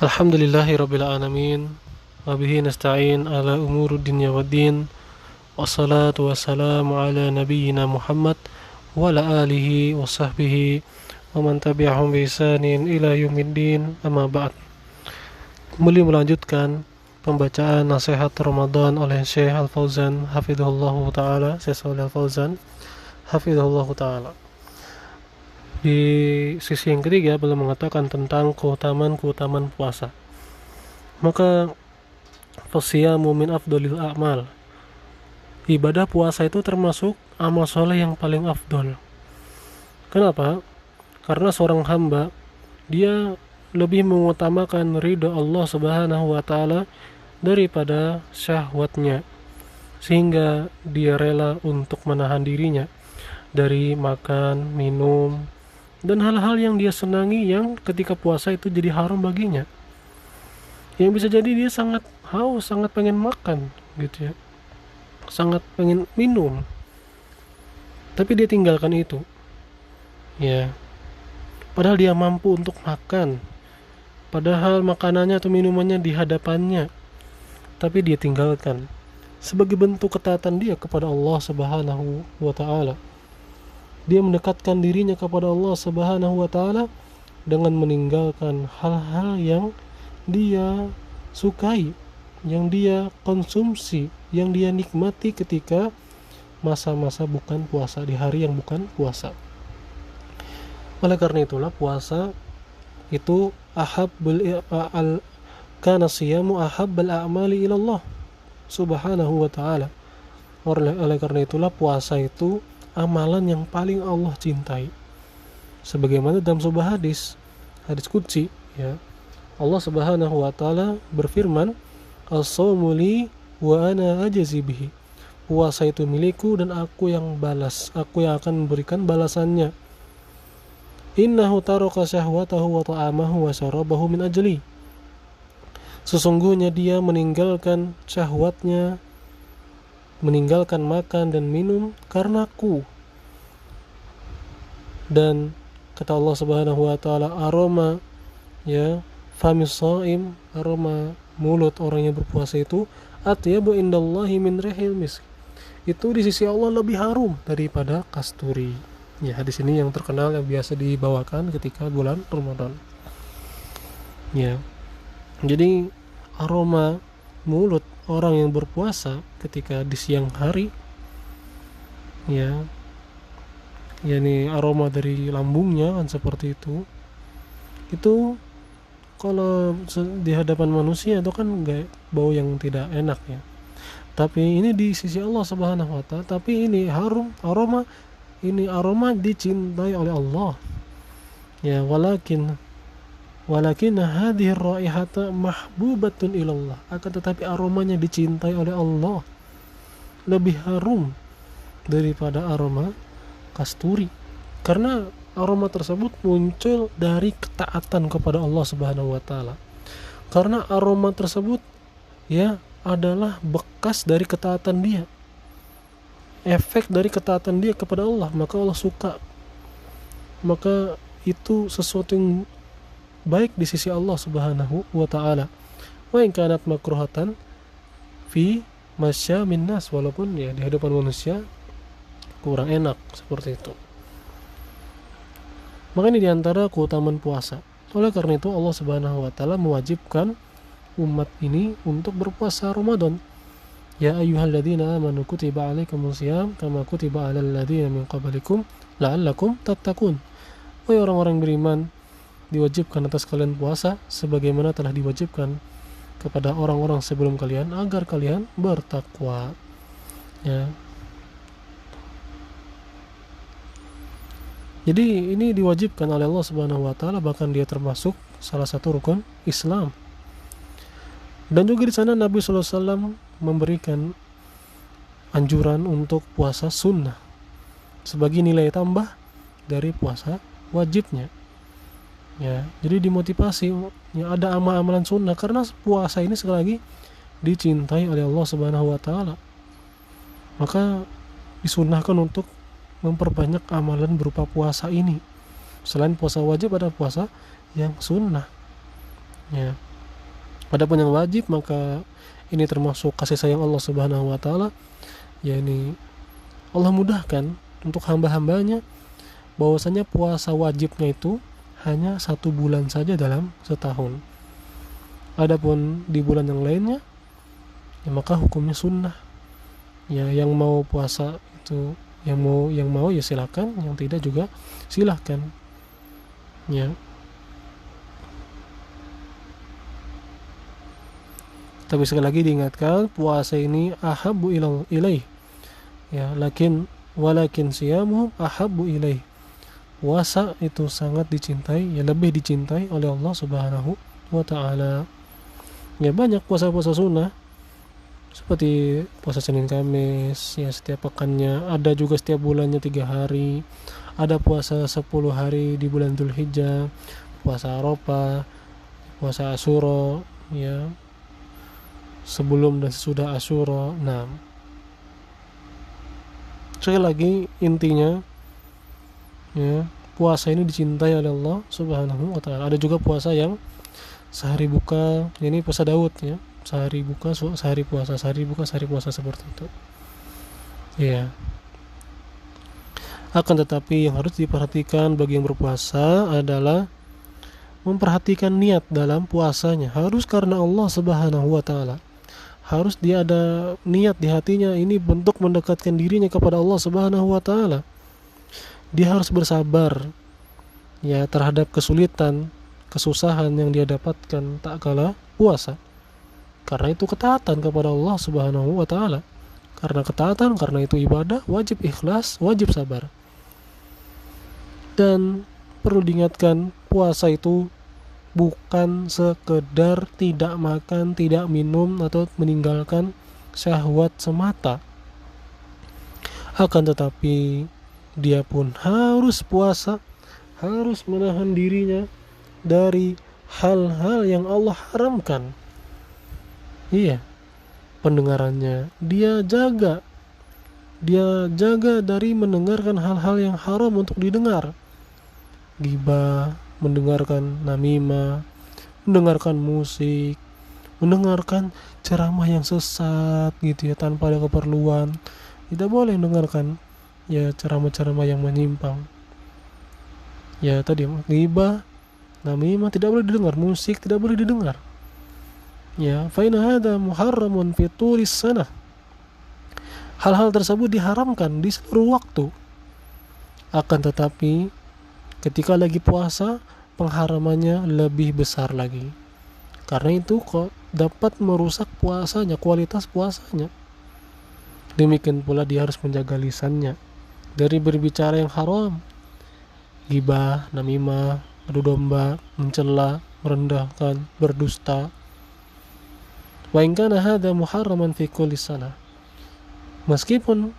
Alhamdulillahirabbil alamin wa bihi nasta'in ala umuri dunya waddin wassalatu wassalamu ala nabiyyina Muhammad wa ala alihi wa sahbihi wa man tabi'ahum bi ihsanin ila yaumiddin amma ba'd. Kembali melanjutkan pembacaan nasihat Ramadan oleh Syekh Al-Fauzan hafizahullahu taala, Syekh Shalih Al-Fauzan hafizahullahu taala. Di sisi yang ketiga beliau mengatakan tentang keutamaan puasa. Maka fasyamu min afdolil a'mal. Ibadah puasa itu termasuk amal soleh yang paling afdol. Kenapa? Karena seorang hamba dia lebih mengutamakan ridha Allah Subhanahu wa taala daripada syahwatnya, sehingga dia rela untuk menahan dirinya dari makan, minum, dan hal-hal yang dia senangi yang ketika puasa itu jadi haram baginya. Yang bisa jadi dia sangat haus, sangat pengen makan gitu ya, sangat pengen minum, tapi dia tinggalkan itu ya, padahal dia mampu untuk makan, padahal makanannya atau minumannya di hadapannya, tapi dia tinggalkan sebagai bentuk ketaatan dia kepada Allah Subhanahu wa taala. Dia mendekatkan dirinya kepada Allah Subhanahu wa taala dengan meninggalkan hal-hal yang dia sukai, yang dia konsumsi, yang dia nikmati ketika masa-masa bukan puasa, di hari yang bukan puasa. Oleh karena itulah puasa itu kana siyamu ahabbal a'mali ila Allah Subhanahu wa taala. Oleh karena itulah puasa itu amalan yang paling Allah cintai. Sebagaimana dalam sebuah hadis qudsi ya, Allah Subhanahu wa taala berfirman, "As-shaumu li wa ana ajzi bihi." Puasa itu milikku dan aku yang balas, aku yang akan memberikan balasannya. Innahu taraka syahwatahu wa ta'amahu wa syarabahu min ajli. Sesungguhnya dia meninggalkan syahwatnya, meninggalkan makan dan minum karenaku. Dan kata Allah Subhanahu wa taala, aroma ya famis shaim, aroma mulut orang yang berpuasa itu atyabu indallahi min rihil misk. Itu di sisi Allah lebih harum daripada kasturi. Ya, hadis ini yang terkenal yang biasa dibawakan ketika bulan Ramadan. Ya. Jadi aroma mulut orang yang berpuasa ketika di siang hari ya, yakni aroma dari lambungnya kan seperti itu kalau di hadapan manusia itu kan enggak bau yang tidak enak ya, tapi ini di sisi Allah Subhanahu wa taala, tapi ini aroma dicintai oleh Allah ya. Walakin hadhihi raihata mahbubatun ilallah, akan tetapi aromanya dicintai oleh Allah, lebih harum daripada aroma kasturi, karena aroma tersebut muncul dari ketaatan kepada Allah Subhanahu wa taala. Karena aroma tersebut ya adalah bekas dari ketaatan dia, efek dari ketaatan dia kepada Allah, maka Allah suka, maka itu sesuatu yang baik di sisi Allah Subhanahu wa taala. Wa in kanat makruhatan fi masyamin nas, walaupun ya di hadapan manusia kurang enak seperti itu. Maka ini diantara keutamaan puasa. Oleh karena itu Allah Subhanahu wa taala mewajibkan umat ini untuk berpuasa Ramadan. Ya ayyuhalladzina amanu kutiba alaikumusiyam kama kutiba alal ladzina min qablikum la'allakum tattaqun. Wahai orang-orang beriman, diwajibkan atas kalian puasa sebagaimana telah diwajibkan kepada orang-orang sebelum kalian agar kalian bertakwa ya. Jadi ini diwajibkan oleh Allah Subhanahu wa taala, bahkan dia termasuk salah satu rukun Islam. Dan juga di sana Nabi sallallahu alaihi wasallam memberikan anjuran untuk puasa sunnah sebagai nilai tambah dari puasa wajibnya. Ya, jadi dimotivasi ya ada amal-amalan sunnah, karena puasa ini sekali lagi dicintai oleh Allah Subhanahu wa taala. Maka disunnahkan untuk memperbanyak amalan berupa puasa ini. Selain puasa wajib ada puasa yang sunnah. Ya. Adapun yang wajib, maka ini termasuk kasih sayang Allah Subhanahu wa taala, yakni Allah mudahkan untuk hamba-hambanya bahwasanya puasa wajibnya itu hanya 1 bulan saja dalam setahun. Adapun di bulan yang lainnya, ya maka hukumnya sunnah. Ya, yang mau puasa itu, yang mau ya silakan, yang tidak juga silahkan. Ya. Tapi sekali lagi diingatkan, puasa ini ahabbu ilaih. Ya, walakin siyamuhum ahabbu ilaih. Puasa itu sangat dicintai, ya lebih dicintai oleh Allah Subhanahu wa taala. Ya, banyak puasa-puasa sunnah seperti puasa Senin Kamis, ya setiap pekannya, ada juga setiap bulannya 3 hari, ada puasa 10 hari di bulan Dzulhijjah, puasa Arafah, puasa Asyura, ya sebelum dan sesudah Asyura. Nah, sekali lagi intinya, ya puasa ini dicintai oleh Allah Subhanahu wa taala. Ada juga puasa yang sehari buka, ini puasa Daud, ya sehari buka sehari puasa, sehari buka sehari puasa, seperti itu. Ya, akan tetapi yang harus diperhatikan bagi yang berpuasa adalah memperhatikan niat dalam puasanya. Harus karena Allah Subhanahu wa taala. Harus dia ada niat di hatinya, ini bentuk mendekatkan dirinya kepada Allah Subhanahu wa taala. Dia harus bersabar ya terhadap kesulitan, kesusahan yang dia dapatkan tak kala puasa. Karena itu ketaatan kepada Allah Subhanahu wa taala. Karena ketaatan, karena itu ibadah, wajib ikhlas, wajib sabar. Dan perlu diingatkan, puasa itu bukan sekedar tidak makan, tidak minum, atau meninggalkan syahwat semata. Akan tetapi dia pun harus puasa, harus menahan dirinya dari hal-hal yang Allah haramkan. Iya, pendengarannya dia jaga dari mendengarkan hal-hal yang haram untuk didengar. Ghibah, mendengarkan namimah, mendengarkan musik, mendengarkan ceramah yang sesat gitu ya, tanpa ada keperluan. Tidak boleh mendengarkan ya ceramah-ceramah yang menyimpang. Ya tadi ghibah, namimah tidak boleh didengar, musik tidak boleh didengar. Ya, fa inna hadza muharramun fi tulis sanah. Hal-hal tersebut diharamkan di seluruh waktu. Akan tetapi ketika lagi puasa, pengharamannya lebih besar lagi. Karena itu kok dapat merusak puasanya, kualitas puasanya. Demikian pula dia harus menjaga lisannya dari berbicara yang haram. Ghibah, namimah, adu domba, mencela, merendahkan, berdusta. Wa in kana hadza muharraman fi kulli sanah. Meskipun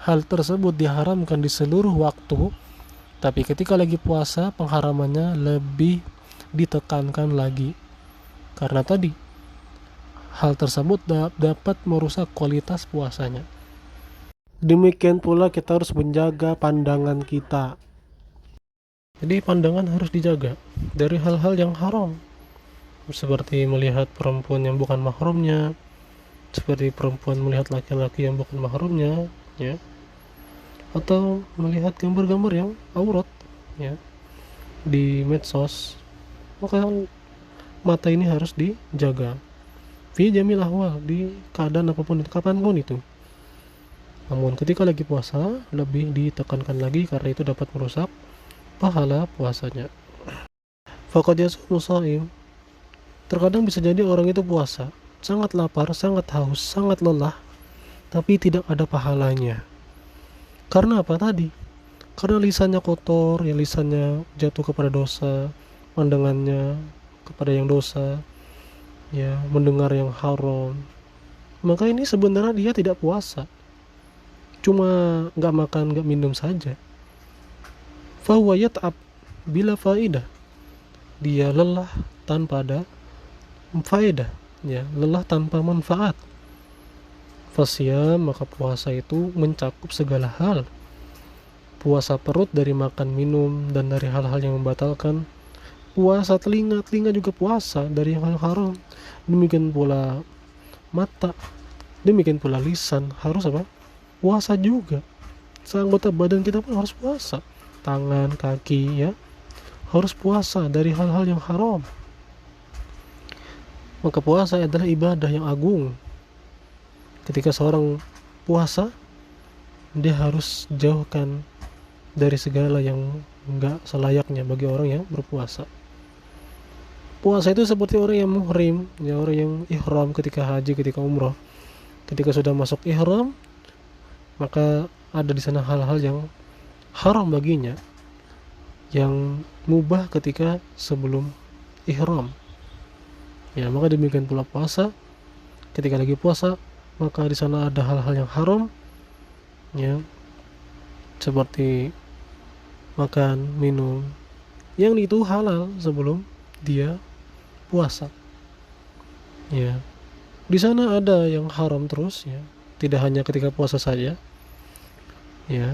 hal tersebut diharamkan di seluruh waktu, tapi ketika lagi puasa pengharamannya lebih ditekankan lagi. Karena tadi hal tersebut dapat merusak kualitas puasanya. Demikian pula kita harus menjaga pandangan kita. Jadi pandangan harus dijaga dari hal-hal yang haram, seperti melihat perempuan yang bukan mahramnya, seperti perempuan melihat laki-laki yang bukan mahramnya, ya, atau melihat gambar-gambar yang aurat, ya, di medsos. Maka mata ini harus dijaga fi jamil ahwal, di keadaan apapun itu, kapanpun itu. Namun ketika lagi puasa lebih ditekankan lagi, karena itu dapat merusak pahala puasanya. Faqad yasumu shaim. Terkadang bisa jadi orang itu puasa, sangat lapar, sangat haus, sangat lelah, tapi tidak ada pahalanya. Karena apa tadi? Karena lisannya kotor, ya lisannya jatuh kepada dosa, pandangannya kepada yang dosa, ya mendengar yang haram. Maka ini sebenarnya dia tidak puasa, cuma nggak makan, nggak minum saja. Fahuwa yat'ab bila faidah. Dia lelah tanpa ada faedah, ya lelah tanpa manfaat. Fasyam, maka puasa itu mencakup segala hal. Puasa perut dari makan minum dan dari hal-hal yang membatalkan. Puasa telinga, telinga juga puasa dari hal haram. Demikian pula mata, demikian pula lisan harus apa? Puasa juga. Seanggota badan kita pun harus puasa. Tangan, kaki ya, harus puasa dari hal-hal yang haram. Maka puasa adalah ibadah yang agung. Ketika seorang puasa, dia harus jauhkan dari segala yang enggak selayaknya bagi orang yang berpuasa. Puasa itu seperti orang yang muhrim, ya, orang yang ihram ketika haji, ketika umrah. Ketika sudah masuk ihram, maka ada di sana hal-hal yang haram baginya, yang mubah ketika sebelum ihram. Ya, maka demikian pula puasa. Ketika lagi puasa, maka di sana ada hal-hal yang haram, ya, seperti makan, minum, yang itu halal sebelum dia puasa. Ya, di sana ada yang haram terus, ya, tidak hanya ketika puasa saja, ya,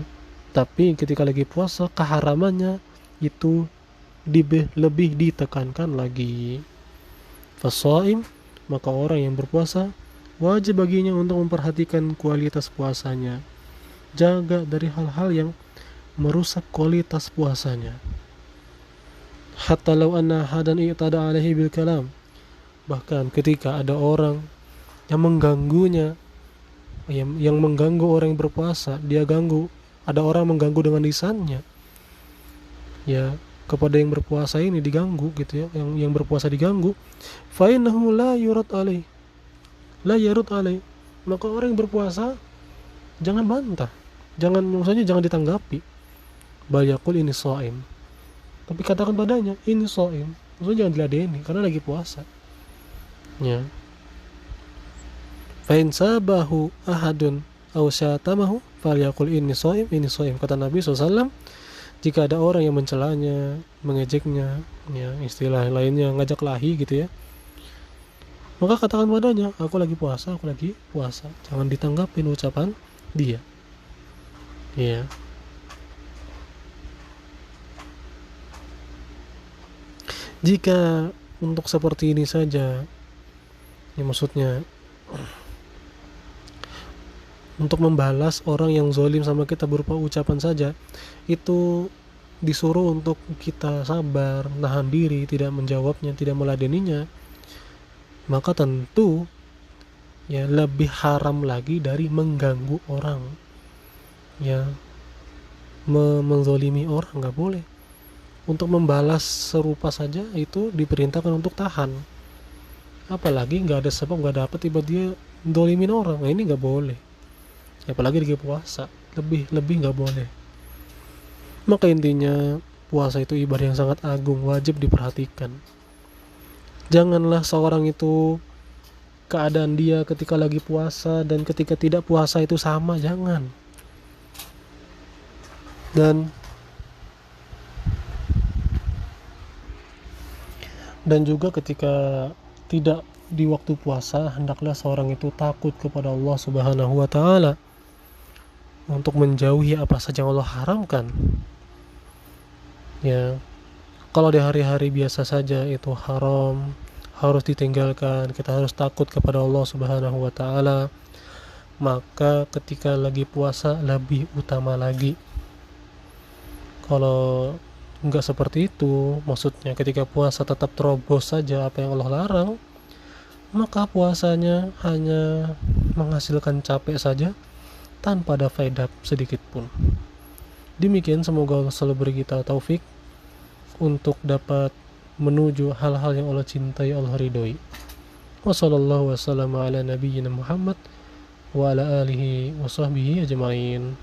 tapi ketika lagi puasa keharamannya itu lebih ditekankan lagi. Fasaim, maka orang yang berpuasa wajib baginya untuk memperhatikan kualitas puasanya, jaga dari hal-hal yang merusak kualitas puasanya. Hatta law anna hadan i'tada alaihi bil kalam, bahkan ketika ada orang yang mengganggunya, yang mengganggu orang yang berpuasa, dia ganggu, ada orang mengganggu dengan lisannya, ya, kepada yang berpuasa ini diganggu gitu ya, yang berpuasa diganggu, fa innahu la yurad alai, maka orang yang berpuasa jangan bantah, maksudnya jangan ditanggapi. Bal yaqul ini shaim, tapi katakan padanya ini shaim, maksudnya jangan diladeni karena lagi puasa, ya. Fa in sabahu ahadun aw syatamahu falyaqul ini shaim, kata Nabi SAW. Jika ada orang yang mencelanya, mengejeknya, ya, istilah lainnya ngajak lahi gitu ya, maka katakan padanya, aku lagi puasa. Jangan ditanggapin ucapan dia, ya. Jika untuk seperti ini saja, ya, maksudnya untuk membalas orang yang zalim sama kita berupa ucapan saja, itu disuruh untuk kita sabar, nahan diri, tidak menjawabnya, tidak meladeninya, maka tentu ya lebih haram lagi dari mengganggu orang, ya, menzalimi orang, nggak boleh. Untuk membalas serupa saja itu diperintahkan untuk tahan, apalagi nggak ada sebab, nggak ada apa, tiba dia zalimin orang, nah ini nggak boleh. Apalagi lagi puasa, lebih nggak boleh. Maka intinya puasa itu ibadah yang sangat agung, wajib diperhatikan. Janganlah seorang itu keadaan dia ketika lagi puasa dan ketika tidak puasa itu sama, jangan. Dan juga ketika tidak di waktu puasa, hendaklah seorang itu takut kepada Allah Subhanahu wa taala untuk menjauhi apa saja yang Allah haramkan. Ya, kalau di hari-hari biasa saja itu haram, harus ditinggalkan, kita harus takut kepada Allah Subhanahu wa taala. Maka ketika lagi puasa lebih utama lagi. Kalau enggak seperti itu, maksudnya ketika puasa tetap terobos saja apa yang Allah larang, maka puasanya hanya menghasilkan capek saja tanpa ada faedah sedikit pun. Demikian, semoga Allah selalu beri kita taufik untuk dapat menuju hal-hal yang Allah cintai, Allah ridhoi. Wassallallahu wasallam ala nabiyyina Muhammad wa ala alihi wa sahbihi ajma'in.